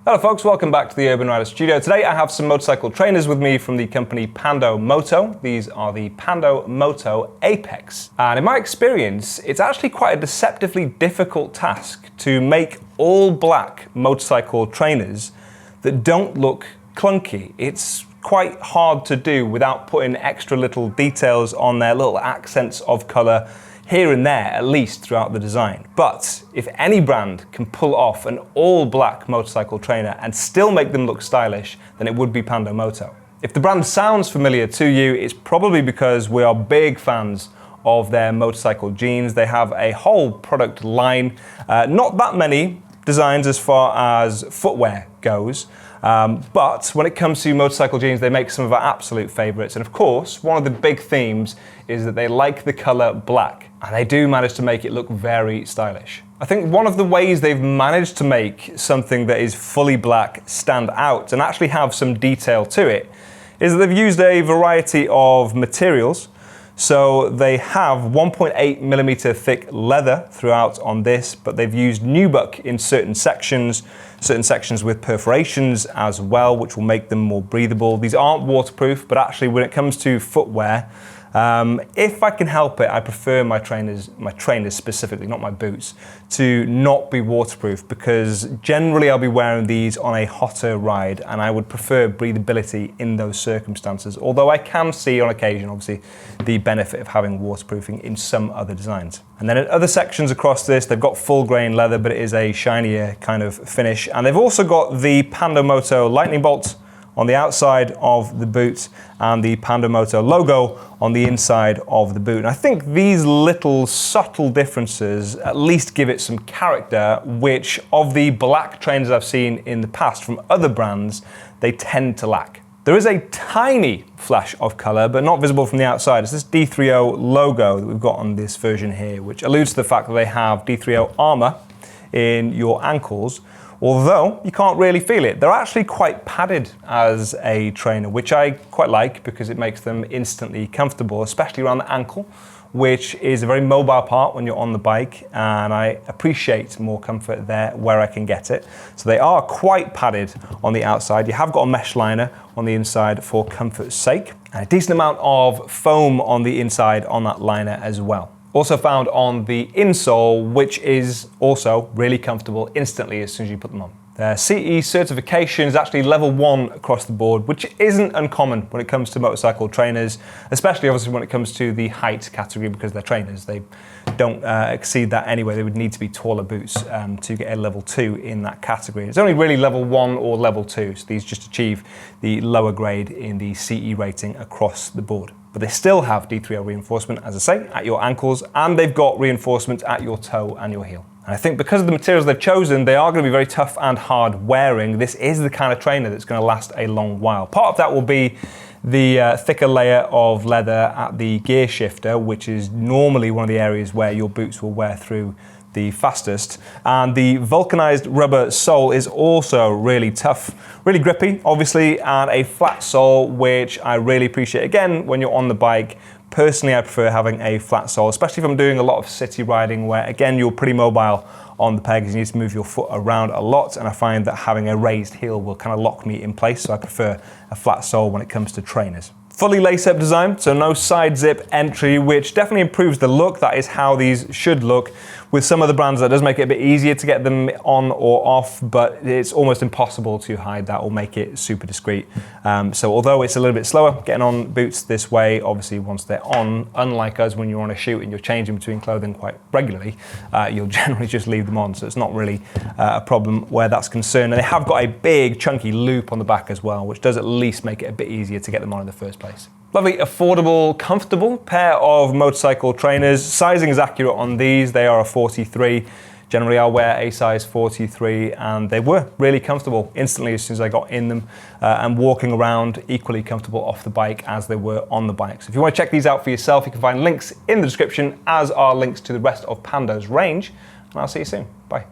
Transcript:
Hello folks, welcome back to the Urban Rider Studio. Today I have some motorcycle trainers with me from the company PANDO MOTO. These are the PANDO MOTO Apex. And in my experience, it's actually quite a deceptively difficult task to make all black motorcycle trainers that don't look clunky. It's quite hard to do without putting extra little details on there, little accents of color here and there, at least throughout the design. But if any brand can pull off an all black motorcycle trainer and still make them look stylish, then it would be PANDO MOTO. If the brand sounds familiar to you, it's probably because we are big fans of their motorcycle jeans. They have a whole product line, not that many designs as far as footwear goes. But when it comes to motorcycle jeans, they make some of our absolute favorites. And of course, one of the big themes is that they like the color black, and they do manage to make it look very stylish. I think one of the ways they've managed to make something that is fully black stand out and actually have some detail to it is that they've used a variety of materials. So they have 1.8mm thick leather throughout on this, but they've used nubuck in certain sections with perforations as well, which will make them more breathable. These aren't waterproof, but actually when it comes to footwear, if I can help it, I prefer my trainers specifically, not my boots, to not be waterproof, because generally I'll be wearing these on a hotter ride and I would prefer breathability in those circumstances. Although I can see on occasion, obviously, the benefit of having waterproofing in some other designs. And then in other sections across this, they've got full grain leather, but it is a shinier kind of finish. And they've also got the PANDO MOTO lightning bolt on the outside of the boot and the PANDO MOTO logo on the inside of the boot. And I think these little subtle differences at least give it some character, which of the black trainers I've seen in the past from other brands, they tend to lack. There is a tiny flash of color, but not visible from the outside. It's this D3O logo that we've got on this version here, which alludes to the fact that they have D3O armor in your ankles, although you can't really feel it. They're actually quite padded as a trainer, which I quite like because it makes them instantly comfortable, especially around the ankle, which is a very mobile part when you're on the bike, and I appreciate more comfort there where I can get it. So they are quite padded on the outside. You have got a mesh liner on the inside for comfort's sake, and a decent amount of foam on the inside on that liner as well. Also found on the insole, which is also really comfortable instantly as soon as you put them on. Their CE certification is actually level 1 across the board, which isn't uncommon when it comes to motorcycle trainers, especially obviously when it comes to the height category, because they're trainers. They don't exceed that anyway. They would need to be taller boots to get a level 2 in that category. It's only really level 1 or level 2, so these just achieve the lower grade in the CE rating across the board. But they still have D3O reinforcement, as I say, at your ankles, and they've got reinforcement at your toe and your heel. And I think because of the materials they've chosen, they are going to be very tough and hard wearing. This is the kind of trainer that's going to last a long while. Part of that will be the thicker layer of leather at the gear shifter, which is normally one of the areas where your boots will wear through the fastest. And the vulcanized rubber sole is also really tough, really grippy, obviously, and a flat sole, which I really appreciate. Again, when you're on the bike, personally, I prefer having a flat sole, especially if I'm doing a lot of city riding where, again, you're pretty mobile on the pegs. You need to move your foot around a lot, and I find that having a raised heel will kind of lock me in place, so I prefer a flat sole when it comes to trainers. Fully lace-up design, so no side zip entry, which definitely improves the look. That is how these should look. With some other brands, that does make it a bit easier to get them on or off, but it's almost impossible to hide that or make it super discreet. So although it's a little bit slower getting on boots this way, obviously once they're on, unlike us when you're on a shoot and you're changing between clothing quite regularly, you'll generally just leave them on. So it's not really a problem where that's concerned. And they have got a big chunky loop on the back as well, which does at least make it a bit easier to get them on in the first place. Lovely, affordable, comfortable pair of motorcycle trainers. Sizing is accurate on these. They are a 43. Generally, I'll wear a size 43, and they were really comfortable instantly as soon as I got in them, and walking around equally comfortable off the bike as they were on the bike. So if you want to check these out for yourself, you can find links in the description, as are links to the rest of PANDO's range, and I'll see you soon. Bye.